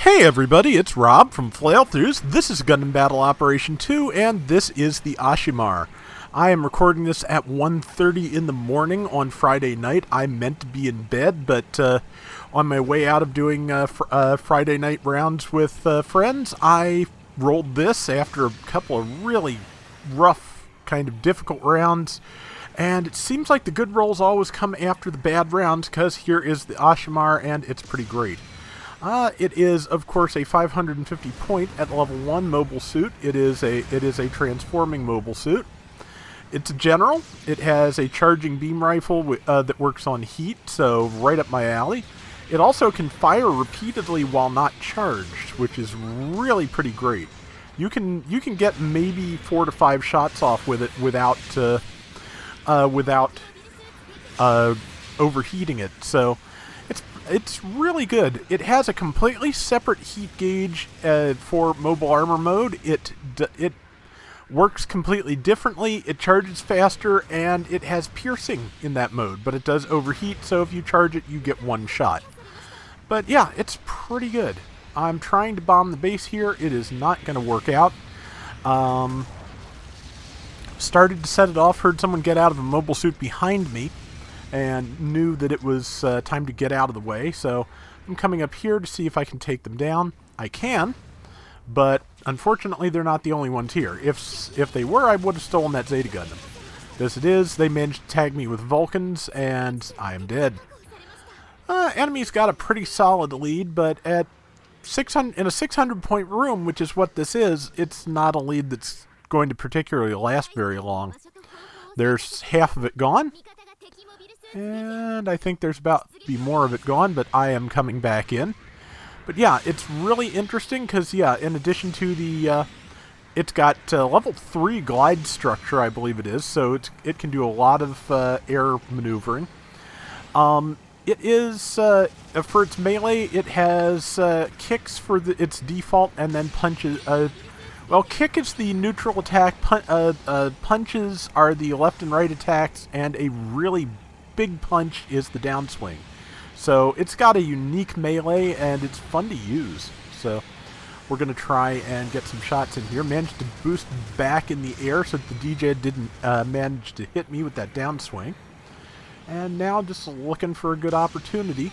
Hey everybody, it's Rob from Flailthroughs. This is Gundam Battle Operation 2, and this is the Asshimar. I am recording this at 1:30 in the morning on Friday night. I meant to be in bed, but on my way out of doing Friday night rounds with friends, I rolled this after a couple of really rough, kind of difficult rounds. And it seems like the good rolls always come after the bad rounds, because here is the Asshimar, and it's pretty great. It is, of course, a 550 point at level 1 mobile suit. It is a transforming mobile suit. It's a general. It has a charging beam rifle that works on heat, so right up my alley. It also can fire repeatedly while not charged, which is really pretty great. You can get maybe 4 to 5 shots off with it without overheating it. So it's really good. It has a completely separate heat gauge for mobile armor mode. It works completely differently. It charges faster, and it has piercing in that mode, but it does overheat, so if you charge it, you get 1 shot. But yeah, it's pretty good. I'm trying to bomb the base here. It is not going to work out. Started to set it off, heard someone get out of a mobile suit behind me, and knew that it was time to get out of the way, so I'm coming up here to see if I can take them down. I can, but unfortunately they're not the only ones here. If they were, I would have stolen that Zeta Gundam. As it is, they managed to tag me with Vulcans, and I am dead. Enemy's got a pretty solid lead, but at 600 in a 600 point room, which is what this is, it's not a lead that's going to particularly last very long. There's half of it gone. And I think there's about to be more of it gone, but I am coming back in. But yeah, it's really interesting because, yeah, in addition to the, it's got level 3 glide structure, I believe it is, so it can do a lot of air maneuvering. It is, for its melee, it has kicks for its default, and then punches. Well, kick is the neutral attack, punches are the left and right attacks, and a really big punch is the downswing. So it's got a unique melee, and it's fun to use. So we're going to try and get some shots in here. Managed to boost back in the air so that the DJ didn't manage to hit me with that downswing. And now just looking for a good opportunity.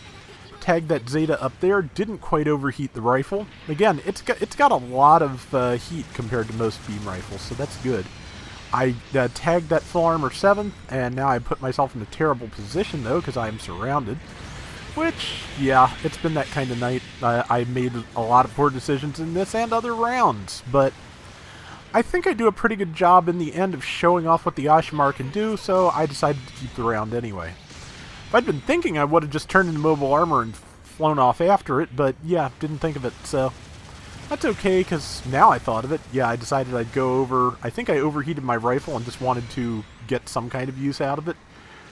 Tagged that Zeta up there. Didn't quite overheat the rifle. Again, it's got a lot of heat compared to most beam rifles, so that's good. I tagged that full armor 7th, and now I put myself in a terrible position, though, because I am surrounded. Which, yeah, it's been that kind of night. I made a lot of poor decisions in this and other rounds, but I think I do a pretty good job in the end of showing off what the Asshimar can do, so I decided to keep the round anyway. If I'd been thinking, I would have just turned into mobile armor and flown off after it, but yeah, didn't think of it, so that's okay, because now I thought of it. Yeah, I decided I'd go over. I think I overheated my rifle and just wanted to get some kind of use out of it.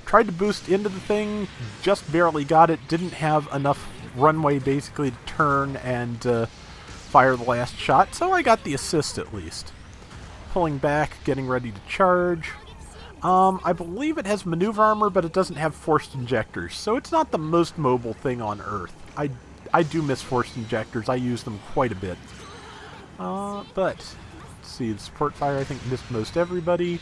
Tried to boost into the thing, just barely got it. Didn't have enough runway basically to turn and fire the last shot, so I got the assist at least. Pulling back, getting ready to charge. I believe it has maneuver armor, but it doesn't have forced injectors, so it's not the most mobile thing on Earth. I do miss forced injectors. I use them quite a bit. But, let's see, the support fire I think missed most everybody.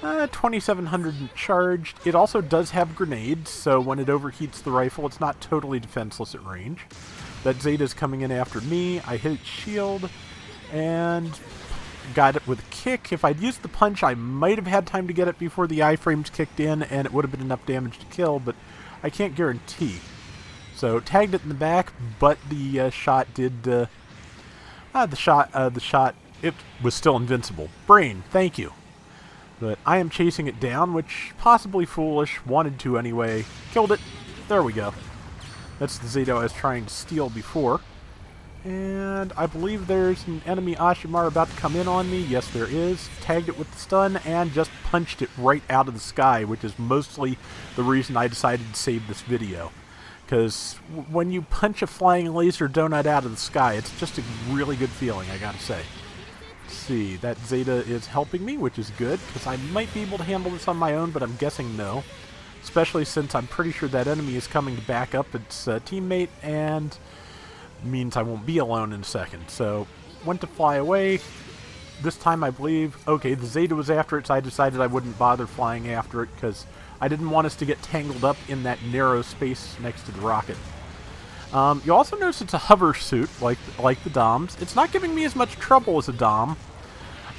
2700 charged. It also does have grenades, so when it overheats the rifle, it's not totally defenseless at range. That Zeta's coming in after me. I hit its shield, and got it with a kick. If I'd used the punch, I might have had time to get it before the iframes kicked in, and it would have been enough damage to kill, but I can't guarantee. So tagged it in the back, but the shot did. The shot. It was still invincible. Brain, thank you. But I am chasing it down, which possibly foolish. Wanted to anyway. Killed it. There we go. That's the Zeta I was trying to steal before. And I believe there's an enemy Asshimar about to come in on me. Yes, there is. Tagged it with the stun and just punched it right out of the sky, which is mostly the reason I decided to save this video. Because when you punch a flying laser donut out of the sky, it's just a really good feeling, I gotta say. Let's see, that Zeta is helping me, which is good, because I might be able to handle this on my own, but I'm guessing no. Especially since I'm pretty sure that enemy is coming to back up its teammate, and means I won't be alone in a second. So, went to fly away. This time I believe, okay, the Zeta was after it, so I decided I wouldn't bother flying after it because I didn't want us to get tangled up in that narrow space next to the rocket. You also notice it's a hover suit, like the DOMs. It's not giving me as much trouble as a DOM.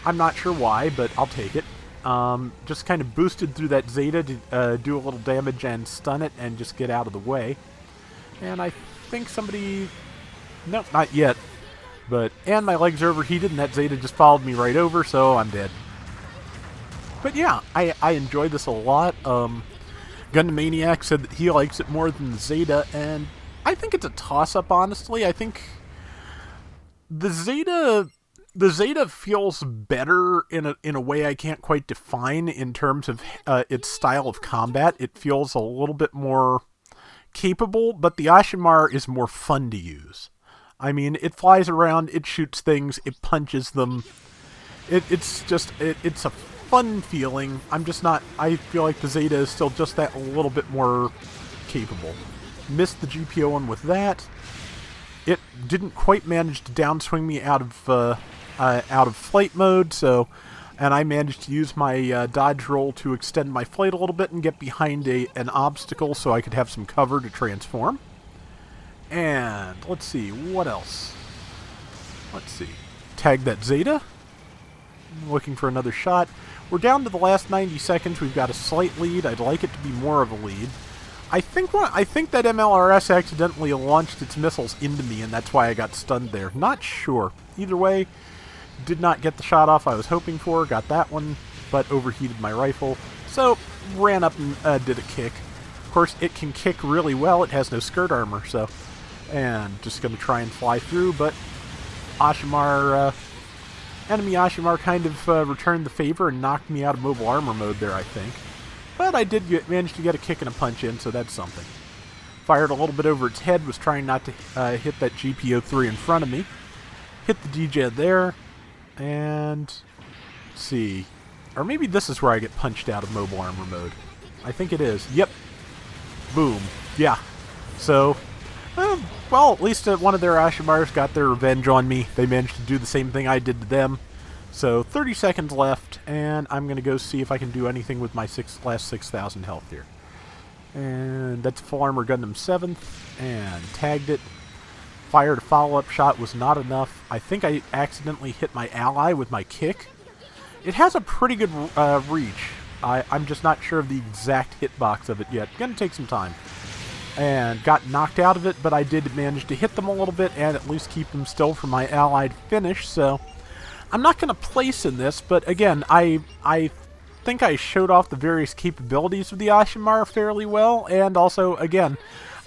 I'm not sure why, but I'll take it. Just kind of boosted through that Zeta to do a little damage and stun it and just get out of the way. And I think somebody... Nope, not yet. And my legs are overheated, and that Zeta just followed me right over, so I'm dead. But yeah, I enjoy this a lot. Gundam Maniac said that he likes it more than the Zeta, and I think it's a toss-up, honestly. I think the Zeta feels better in a way I can't quite define in terms of its style of combat. It feels a little bit more capable, but the Asshimar is more fun to use. I mean, it flies around, it shoots things, it punches them. It's a fun feeling. I feel like the Zeta is still just that a little bit more capable. Missed the GPO one with that. It didn't quite manage to downswing me out of flight mode, and I managed to use my dodge roll to extend my flight a little bit and get behind an obstacle so I could have some cover to transform. And let's see, what else? Let's see. Tag that Zeta. Looking for another shot. We're down to the last 90 seconds. We've got a slight lead. I'd like it to be more of a lead. I think that MLRS accidentally launched its missiles into me, and that's why I got stunned there. Not sure. Either way, did not get the shot off I was hoping for. Got that one, but overheated my rifle. So, ran up and did a kick. Of course, it can kick really well. It has no skirt armor, so... And just going to try and fly through, but Asshimar, enemy Asshimar kind of returned the favor and knocked me out of mobile armor mode there, I think. But I did manage to get a kick and a punch in, so that's something. Fired a little bit over its head, was trying not to hit that GPO-3 in front of me. Hit the DJ there, and let's see. Or maybe this is where I get punched out of mobile armor mode. I think it is. Yep. Boom. Yeah. So... well, at least one of their Ashimars got their revenge on me. They managed to do the same thing I did to them. So, 30 seconds left, and I'm going to go see if I can do anything with my last 6,000 health here. And that's Full Armor Gundam 7th, and tagged it. Fired a follow-up shot, was not enough. I think I accidentally hit my ally with my kick. It has a pretty good reach. I'm just not sure of the exact hitbox of it yet. Gonna take some time. And got knocked out of it, but I did manage to hit them a little bit and at least keep them still for my allied finish, so I'm not going to place in this, but again, I think I showed off the various capabilities of the Asshimar fairly well, and also, again,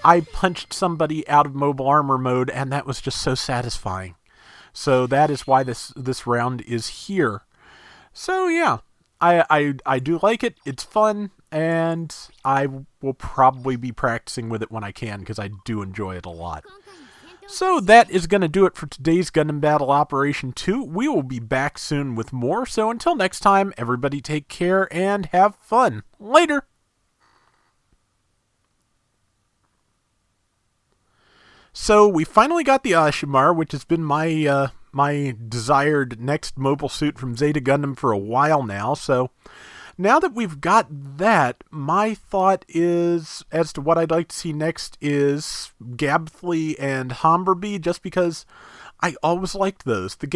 I punched somebody out of mobile armor mode, and that was just so satisfying. So that is why this round is here. So yeah, I do like it, it's fun, and I will probably be practicing with it when I can, because I do enjoy it a lot. So that is going to do it for today's Gundam Battle Operation 2. We will be back soon with more, so until next time, everybody take care and have fun. Later! So we finally got the Asshimar, which has been my my desired next mobile suit from Zeta Gundam for a while now, so... Now that we've got that, my thought is, as to what I'd like to see next, is Gabthley and Homberby, just because I always liked those. The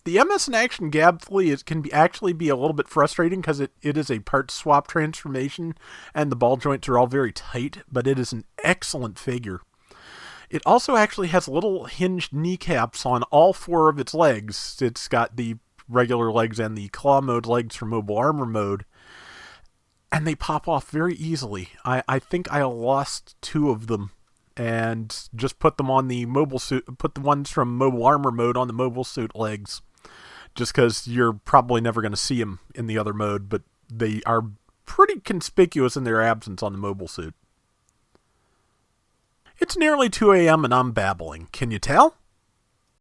MS in Action Gabthley can actually be a little bit frustrating, because it is a part swap transformation, and the ball joints are all very tight, but it is an excellent figure. It also actually has little hinged kneecaps on all four of its legs. It's got the regular legs and the claw mode legs for mobile armor mode, and they pop off very easily. I think I lost 2 of them and just put them on the mobile suit, put the ones from mobile armor mode on the mobile suit legs, just because you're probably never going to see them in the other mode, but they are pretty conspicuous in their absence on the mobile suit. It's nearly 2 a.m. and I'm babbling. Can you tell?